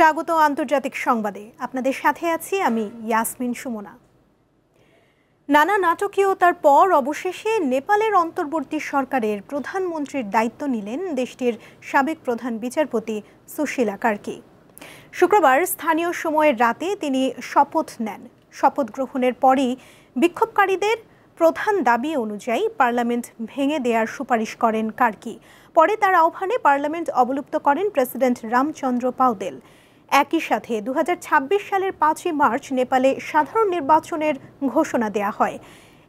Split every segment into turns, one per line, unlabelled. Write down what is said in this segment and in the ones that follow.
স্বাগত আন্তর্জাতিক সংবাদে। আপনাদের সাথে আছি আমি ইয়াসমিন সুমনা। নানা নাটকীয়তার পর অবশেষে নেপালের অন্তর্বর্তী সরকারের প্রধানমন্ত্রীর দায়িত্ব নিলেন দেশটির সাবেক প্রধান বিচারপতি সুশীলা কার্কি। শুক্রবার স্থানীয় সময়ের রাতে তিনি শপথ নেন। শপথ গ্রহণের পরই বিক্ষোভকারীদের প্রধান দাবি অনুযায়ী পার্লামেন্ট ভেঙে দেওয়ার সুপারিশ করেন কার্কি। পরে তার আহ্বানে পার্লামেন্ট অবলুপ্ত করেন প্রেসিডেন্ট রামচন্দ্র পাউদেল। একই সাথে 2026 সালের 5ই মার্চ নেপালে সাধারণ নির্বাচনের ঘোষণা দেয়া হয়।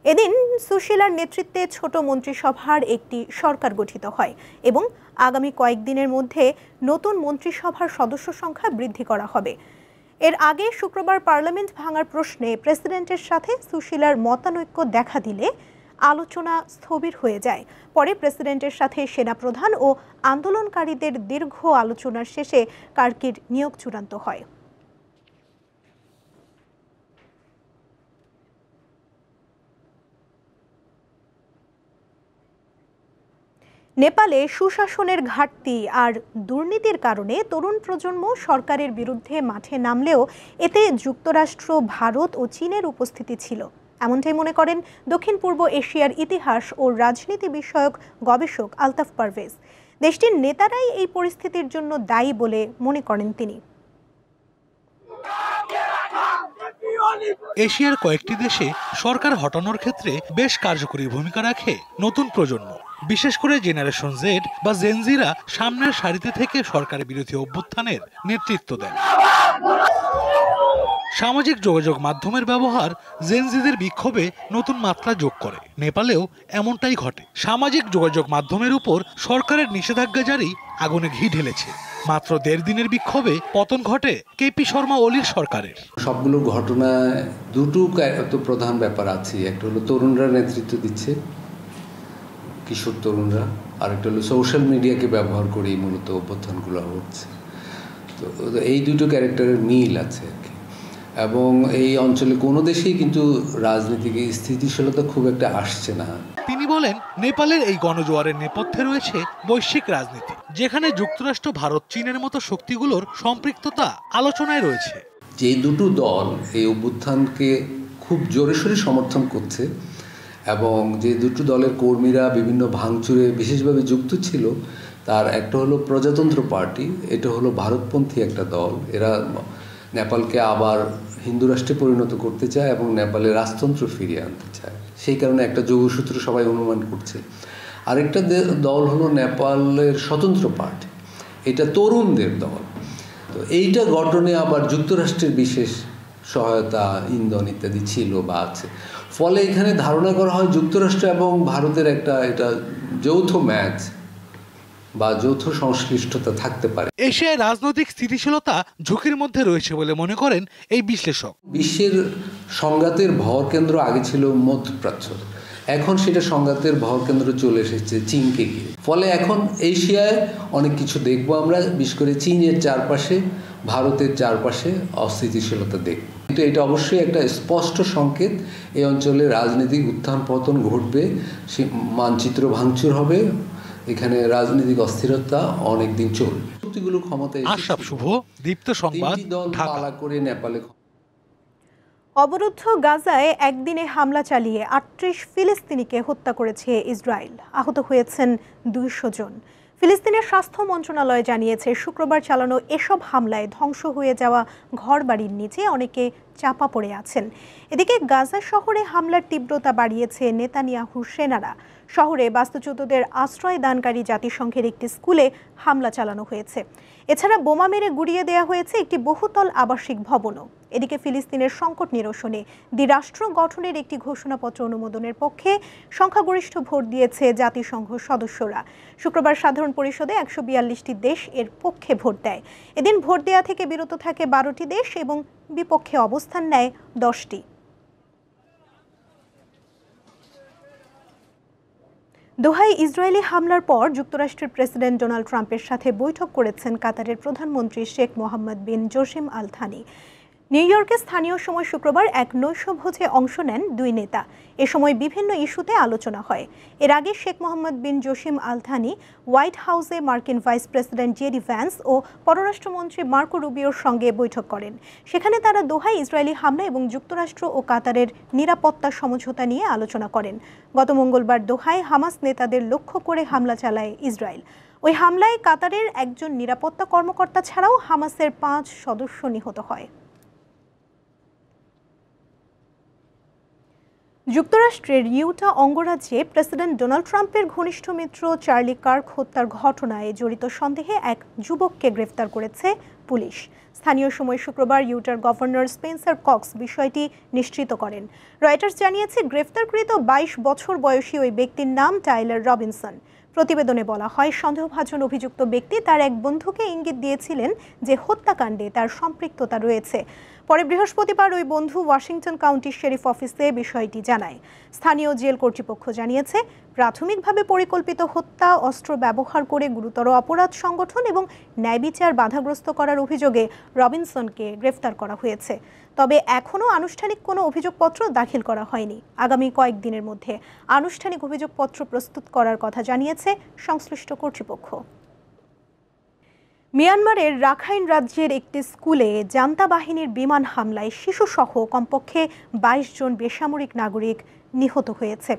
এদিন সুশীলার নেতৃত্বে ছোট মন্ত্রিসভার একটি সরকার গঠিত হয় এবং আগামী কয়েকদিনের মধ্যে নতুন মন্ত্রিসভার সদস্য সংখ্যা বৃদ্ধি করা হবে। এর আগে শুক্রবার পার্লামেন্ট ভাঙার প্রশ্নে প্রেসিডেন্টের সাথে সুশীলার মতানৈক্য দেখা দিলে আলোচনা স্থবির হয়ে যায়। পরে প্রেসিডেন্টের সাথে সেনাপ্রধান ও আন্দোলনকারীদের দীর্ঘ আলোচনার শেষে কার্কির নিয়োগ চূড়ান্ত হয়। নেপালে সুশাসনের ঘাটতি আর দুর্নীতির কারণে তরুণ প্রজন্ম সরকারের বিরুদ্ধে মাঠে নামলেও এতে যুক্তরাষ্ট্র, ভারত ও চীনের উপস্থিতি ছিল, এমনটাই মনে করেন দক্ষিণ পূর্ব এশিয়ার ইতিহাস ও রাজনীতি বিষয়ক গবেষক আলতাফ পারভেজ। দেশটির নেতারাই এই পরিস্থিতির জন্য দায়ী বলে মনে করেন তিনি।
এশিয়ার কয়েকটি দেশে সরকার হটানোর ক্ষেত্রে বেশ কার্যকরী ভূমিকা রাখে নতুন প্রজন্ম, বিশেষ করে জেনারেশন জেড বা জেনজিরা সামনের সারিতে থেকে সরকারের বিরোধী অভ্যুত্থানের নেতৃত্ব দেন। সামাজিক যোগাযোগ মাধ্যমের ব্যবহার জেনজিদের বিক্ষোভে নতুন মাত্রা যোগ করে। নেপালেও এমনটাই ঘটে। সামাজিক যোগাযোগ মাধ্যমের উপর সরকারের নিষেধাজ্ঞা জারি আগুনে ঘি ঢেলেছে। মাত্র 1.5 দিনের বিক্ষোভে পতন ঘটে কেপি শর্মা ওলির সরকারের।
সবগুলো ঘটনায় দুটো প্রধান ব্যাপার আছে। একটা হলো তরুণরা নেতৃত্ব দিচ্ছে, কিশোর তরুণরা, আর একটা হলো সোশ্যাল মিডিয়াকে ব্যবহার করেই মূলত অভ্যুত্থানগুলো হচ্ছে। তো এই দুটো ক্যারেক্টারের মিল আছে আর কি। এবং এই অঞ্চলে কোনো দেশেই কিন্তু রাজনীতিক স্থিতিশীলতা খুব একটা আসছে না।
তিনি বলেন, নেপালের এই গণজোয়ারের নেপথ্যে রয়েছে বৈশ্বিক রাজনীতি, যেখানে যুক্তরাষ্ট্র, ভারত, চীনের মতো শক্তিগুলোর সম্পৃক্ততা আলোচনায় রয়েছে।
যে দুটো দল এই অভ্যুত্থানকে খুব জোরে সোরে সমর্থন করছে এবং যে দুটো দলের কর্মীরা বিভিন্ন ভাঙচুরে বিশেষভাবে যুক্ত ছিল, তার একটা হলো প্রজাতন্ত্র পার্টি, এটা হলো ভারতপন্থী একটা দল। এরা নেপালকে আবার হিন্দু রাষ্ট্রে পরিণত করতে চায় এবং নেপালের রাজতন্ত্র ফিরিয়ে আনতে চায়। সেই কারণে একটা যোগসূত্র সবাই অনুমান করছে। আরেকটা দল হলো নেপালের স্বতন্ত্র পার্টি, এটা তরুণদের দল। তো এইটা গঠনে আবার যুক্তরাষ্ট্রের বিশেষ সহায়তা, ইন্ধন ইত্যাদি ছিল বা আছে। ফলে এখানে ধারণা করা হয় যুক্তরাষ্ট্র এবং ভারতের এটা যৌথ ম্যাচ বা যৌথ সংশ্লিষ্টতা থাকতে পারে।
এশিয়ায় রাজনৈতিক স্থিতিশীলতা ঝুঁকির মধ্যে রয়েছে বলে মনে করেন এই বিশ্লেষক।
বিশ্বের সংঘাতের ভর কেন্দ্র আগে ছিল মধ্যপ্রাচ্য, এখন সেটা সংঘাতের ভর কেন্দ্র চলে এসেছে চীনকে ঘিরে। ফলে এখন এশিয়ায় অনেক কিছু দেখবো আমরা, বিশেষ করে চীনের চারপাশে, ভারতের চারপাশে অস্থিতিশীলতা দেখব। কিন্তু এটা অবশ্যই একটা স্পষ্ট সংকেত, এই অঞ্চলে রাজনৈতিক উত্থান পতন ঘটবে, মানচিত্র ভাঙচুর হবে, এখানে রাজনৈতিক অস্থিরতা অনেক দিন চলবে। শক্তিগুলো ক্ষমতায়
আশরাফ শুভ, দীপ্ত সংবাদ, ঢাকা।
করে নেপালে
অবরুদ্ধ গাজায় একদিনে হামলা চালিয়ে 38 ফিলিস্তিনিকে হত্যা করেছে ইসরায়েল। আহত হয়েছেন 200 জন। ফিলিস্তিনের স্বাস্থ্য মন্ত্রণালয় জানিয়েছে, শুক্রবার চালানো এসব হামলায় ধ্বংস হয়ে যাওয়া ঘরবাড়ির নিচে অনেকে চাপা পড়ে আছেন। এদিকে গাজা শহরে হামলার তীব্রতা বাড়িয়েছে নেতানিয়াহুর সেনারা। শহরে বাস্তুচ্যুতদের আশ্রয় দানকারী জাতিসংঘের একটি স্কুলে হামলা চালানো হয়েছে। এছাড়া বোমা মেরে গুড়িয়ে দেওয়া হয়েছে একটি বহুতল আবাসিক ভবনও। এদিকে ফিলিস্তিনের সংকট নিরসনে দ্বিরাষ্ট্র গঠনের একটি ঘোষণাপত্র অনুমোদনের পক্ষে সংখ্যাগরিষ্ঠ ভোট দিয়েছে জাতিসংঘ সদস্যরা। শুক্রবার সাধারণ পরিষদে 142টি দেশ এর পক্ষে ভোট দেয়। এদিন ভোট দেয়া থেকে বিরত থাকে 12টি দেশ এবং বিপক্ষে অবস্থান নেয় 10টি। দোহায় ইসরায়েলি হামলার পর যুক্তরাষ্ট্রের প্রেসিডেন্ট ডোনাল্ড ট্রাম্পের সাথে বৈঠক করেছেন কাতারের প্রধানমন্ত্রী শেখ মোহাম্মদ বিন জসিম আল থানি। নিউ ইয়র্কে স্থানীয় সময় শুক্রবার এক নৈশভোজে অংশ নেন দুই নেতা। এ সময় বিভিন্ন ইস্যুতে আলোচনা হয়। এর আগে শেখ মোহাম্মদ বিন জসিম আল থানি হোয়াইট হাউসে মার্কিন ভাইস প্রেসিডেন্ট জেডি ভ্যান্স ও পররাষ্ট্রমন্ত্রী মার্কো রুবিওর সঙ্গে বৈঠক করেন। সেখানে তারা দোহায় ইসরায়েলি হামলা এবং যুক্তরাষ্ট্র ও কাতারের নিরাপত্তা সমঝোতা নিয়ে আলোচনা করেন। গত মঙ্গলবার দোহায় হামাস নেতাদের লক্ষ্য করে হামলা চালায় ইসরায়েল। ওই হামলায় কাতারের একজন নিরাপত্তা কর্মকর্তা ছাড়াও হামাসের 5 সদস্য নিহত হয়। যুক্তরাষ্ট্রের ইউটা অঙ্গরাজ্যে প্রেসিডেন্ট ডোনাল্ড ট্রাম্পের ঘনিষ্ঠ মিত্র চার্লি কার্ক হত্যার ঘটনায় জড়িত সন্দেহে এক যুবককে গ্রেফতার করেছে পুলিশ। স্থানীয় সময় শুক্রবার ইউটার গভর্নর স্পেন্সার কক্স বিষয়টি নিশ্চিত করেন। রয়টার্স জানিয়েছে, গ্রেফতারকৃত 22 বছর বয়সী ওই ব্যক্তির নাম টাইলার রবিনসন। প্রতিবেদনে বলা হয়, সন্দেহভাজন অভিযুক্ত ব্যক্তি তার এক বন্ধুকে ইঙ্গিত দিয়েছিলেন যে হত্যাকাণ্ডে তার সম্পৃক্ততা রয়েছে। পরে বৃহস্পতিবার ওই বন্ধু ওয়াশিংটন কাউন্টি শেরিফ অফিসে বিষয়টি জানায়। স্থানীয় জেল কর্তৃপক্ষ জানিয়েছে, প্রাথমিকভাবে পরিকল্পিত হত্যা, অস্ত্র ব্যবহার করে গুরুতর অপরাধ সংগঠন এবং ন্যায়বিচার বাধাগ্রস্ত করার অভিযোগে রবিনসনকে গ্রেফতার করা হয়েছে। তবে এখনও আনুষ্ঠানিক কোনো অভিযোগপত্র দাখিল করা হয়নি। আগামী কয়েকদিনের মধ্যে আনুষ্ঠানিক অভিযোগপত্র প্রস্তুত করার কথা জানিয়েছে সংশ্লিষ্ট কর্তৃপক্ষ। মিয়ানমারের রাখাইন রাজ্যের একটি স্কুলে জান্তা বাহিনীর বিমান হামলায় শিশুসহ কমপক্ষে 22 জন বেসামরিক নাগরিক নিহত হয়েছে।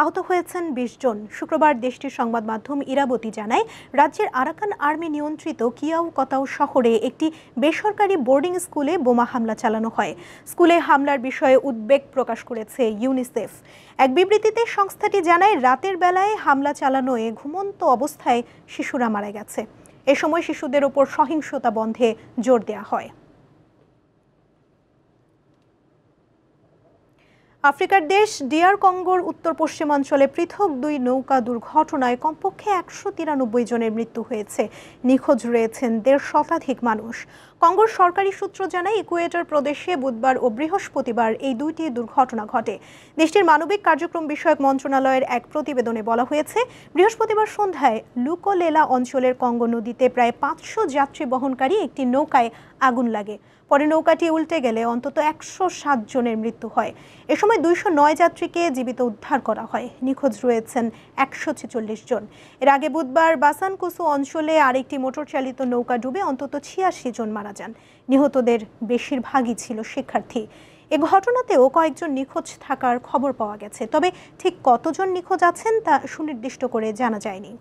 আহত হয়েছেন 20 জন। শুক্রবার দেশটির সংবাদ মাধ্যম ইরাবতী জানায়, রাজ্যের আরাকান আর্মি নিয়ন্ত্রিত কিয়াউ কতাও শহরে একটি বেসরকারি বোর্ডিং স্কুলে বোমা হামলা চালানো হয়। স্কুলে হামলার বিষয়ে উদ্বেগ প্রকাশ করেছে ইউনিসেফ। এক বিবৃতিতে সংস্থাটি জানায়, রাতের বেলায় হামলা চালানোয় ঘুমন্ত অবস্থায় শিশুরা মারা গেছে। এ সময় শিশুদের ওপর সহিংসতা বন্ধে জোর দেওয়া হয়। আফ্রিকার দেশ ডিআর কঙ্গোর উত্তর পশ্চিমাঞ্চলে পৃথক 2 নৌকা দুর্ঘটনায় কমপক্ষে 193 জনের মৃত্যু হয়েছে। নিখোঁজ রয়েছেন 1.5 শতাধিক মানুষ। কঙ্গোর সরকারি সূত্র জানায়, ইকুয়েটর প্রদেশে বুধবার ও বৃহস্পতিবার এই 2টি দুর্ঘটনা ঘটে। দেশটির মানবিক কার্যক্রম বিষয়ক মন্ত্রণালয়ের এক প্রতিবেদনে বলা হয়েছে, বৃহস্পতিবার সন্ধ্যায় লুকোলেলা অঞ্চলের কঙ্গো নদীতে প্রায় 500 যাত্রী বহনকারী একটি নৌকায় আগুন লাগে। পরে নৌকাটি উল্টে গেলে অন্তত 107 জনের মৃত্যু হয়। এ সময় 209 যাত্রীকে জীবিত উদ্ধার করা হয়। নিখোঁজ রয়েছেন 146 জন। এর আগে বুধবার বাসানকুসু অঞ্চলে আরেকটি মোটর চালিত নৌকা ডুবে অন্তত 86 জন মারা যান। নিহতদের বেশিরভাগই ছিল শিক্ষার্থী। এ ঘটনাতেও কয়েকজন নিখোঁজ থাকার খবর পাওয়া গেছে, তবে ঠিক কতজন নিখোঁজ আছেন তা সুনির্দিষ্ট করে জানা যায়নি।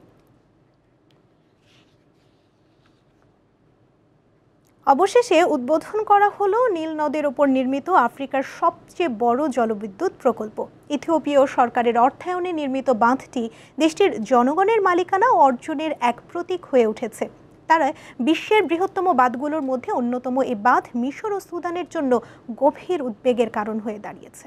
অবশেষে উদ্বোধন করা হলো নীল নদের ওপর নির্মিত আফ্রিকার সবচেয়ে বড় জলবিদ্যুৎ প্রকল্প। ইথিওপীয় সরকারের অর্থায়নে নির্মিত বাঁধটি দেশটির জনগণের মালিকানা ও অর্জনের এক প্রতীক হয়ে উঠেছে। তারা বিশ্বের বৃহত্তম বাঁধগুলোর মধ্যে অন্যতম। এই বাঁধ মিশর ও সুদানের জন্য গভীর উদ্বেগের কারণ হয়ে দাঁড়িয়েছে।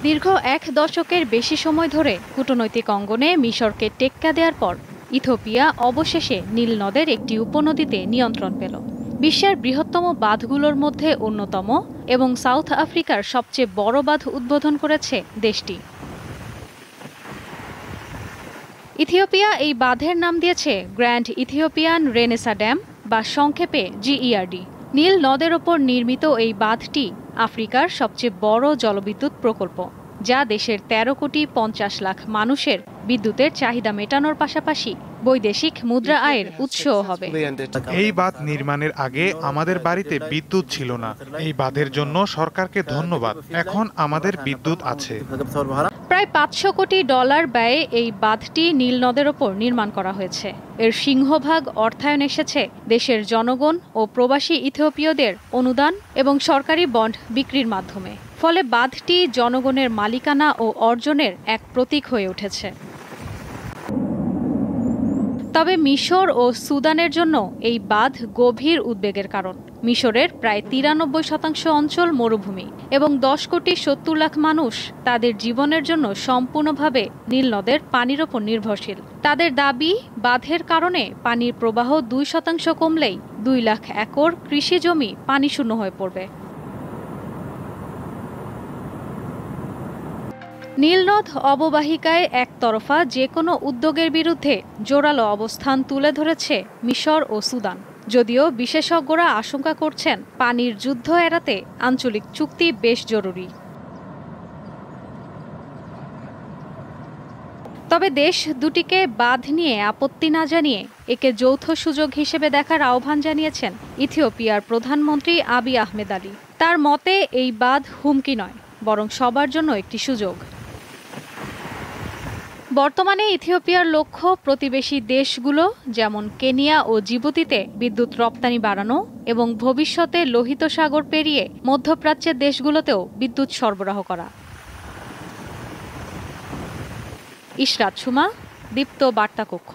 দীর্ঘ 1 দশকের বেশি সময় ধরে কূটনৈতিক অঙ্গনে মিশরকে টেক্কা দেওয়ার পর ইথিওপিয়া অবশেষে নীল নদের একটি উপনদীতে নিয়ন্ত্রণ পেল। বিশ্বের বৃহত্তম বাঁধগুলোর মধ্যে অন্যতম এবং সাউথ আফ্রিকার সবচেয়ে বড় বাঁধ উদ্বোধন করেছে দেশটি। ইথিওপিয়া এই বাঁধের নাম দিয়েছে গ্র্যান্ড ইথিওপিয়ান রেনেসা ড্যাম বা সংক্ষেপে GERD। নীল নদের ওপর নির্মিত এই বাঁধটি আফ্রিকার সবচেয়ে বড় জলবিদ্যুৎ প্রকল্প, যা দেশের 13,50,00,000 মানুষের বিদ্যুতের চাহিদা মেটানোর পাশাপাশি বৈদেশিক মুদ্রা আয়ের উৎসও হবে।
এই বাঁধ নির্মাণের আগে আমাদের বাড়িতে বিদ্যুৎ ছিল না। এই বাঁধের জন্য সরকারকে ধন্যবাদ। এখন আমাদের বিদ্যুৎ আছে।
প্রায় $500 কোটি ব্যয়ে এই বাঁধটি নীল নদের ওপর নির্মাণ করা হয়েছে। এর সিংহভাগ অর্থায়ন এসেছে দেশের জনগণ ও প্রবাসী ইথিওপীয়দের অনুদান এবং সরকারি বন্ড বিক্রির মাধ্যমে। ফলে বাঁধটি জনগণের মালিকানা ও অর্জনের এক প্রতীক হয়ে উঠেছে। তবে মিশর ও সুদানের জন্য এই বাঁধ গভীর উদ্বেগের কারণ। মিশরের প্রায় 93% অঞ্চল মরুভূমি এবং 10,70,00,000 মানুষ তাদের জীবনের জন্য সম্পূর্ণভাবে নীল নদের পানির ওপর নির্ভরশীল। তাদের দাবি, বাঁধের কারণে পানির প্রবাহ 2% কমলেই 2 লাখ একর কৃষি জমি পানিশূন্য হয়ে পড়বে। নীলনদ অববাহিকায় একতরফা যে কোনো উদ্যোগের বিরুদ্ধে জোরালো অবস্থান তুলে ধরেছে মিশর ও সুদান। যদিও বিশেষজ্ঞরা আশঙ্কা করছেন পানির যুদ্ধ এড়াতে আঞ্চলিক চুক্তি বেশ জরুরি। তবে দেশ দুটিকে বাঁধ নিয়ে আপত্তি না জানিয়ে একে যৌথ সুযোগ হিসেবে দেখার আহ্বান জানিয়েছেন ইথিওপিয়ার প্রধানমন্ত্রী আবিই আহমেদ আলী। তার মতে এই বাঁধ হুমকি নয়, বরং সবার জন্য একটি সুযোগ। বর্তমানে ইথিওপিয়ার লক্ষ্য প্রতিবেশী দেশগুলো যেমন কেনিয়া ও জিবুতিতে বিদ্যুৎ রপ্তানি বাড়ানো এবং ভবিষ্যতে লোহিত সাগর পেরিয়ে মধ্যপ্রাচ্যের দেশগুলোতেও বিদ্যুৎ সরবরাহ করা। ইশরাত সুমা, দীপ্ত বার্তা কক্ষ।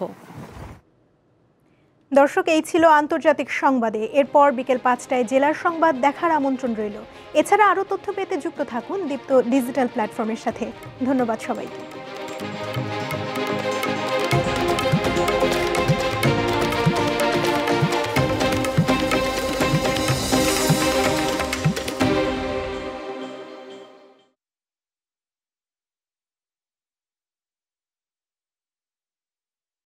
দর্শক, এই ছিল আন্তর্জাতিক সংবাদে। এরপর বিকেল 5টায় জেলার সংবাদ দেখার আমন্ত্রণ রইল। এছাড়া আরও তথ্য পেতে যুক্ত থাকুন দীপ্ত ডিজিটাল প্ল্যাটফর্মের সাথে। ধন্যবাদ সবাইকে।